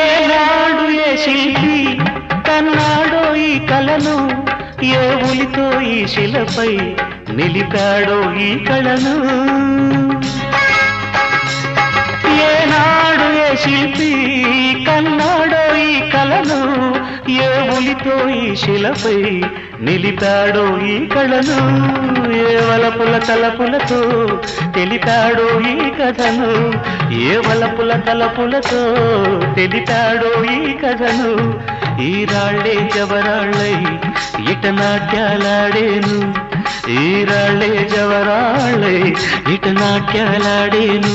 ఏనాడు ఏ శిల్పి కన్నాడో ఈ కలను, ఏ ఉలితో ఈ శిలపై నిలిపాడో ఈ కళను. ఏనాడు ఏ శిల్పి కన్నాడో ఈ కలను, ఏ ఉలితో ఈ శిలపై నిలిపాడో ఈ కళను. ఏ వలపుల తలపులతో తెలిపాడో ఈ కథను, ఏ వలపుల తలపులతో తెలిపాడో ఈ కథను. ఈ రాళ్ళే జవరాళ్ళై ఇట నాట్యాలాడేను, ఈ రాళ్ళే జవరాళ్ళై ఇట నాట్యాలాడేను.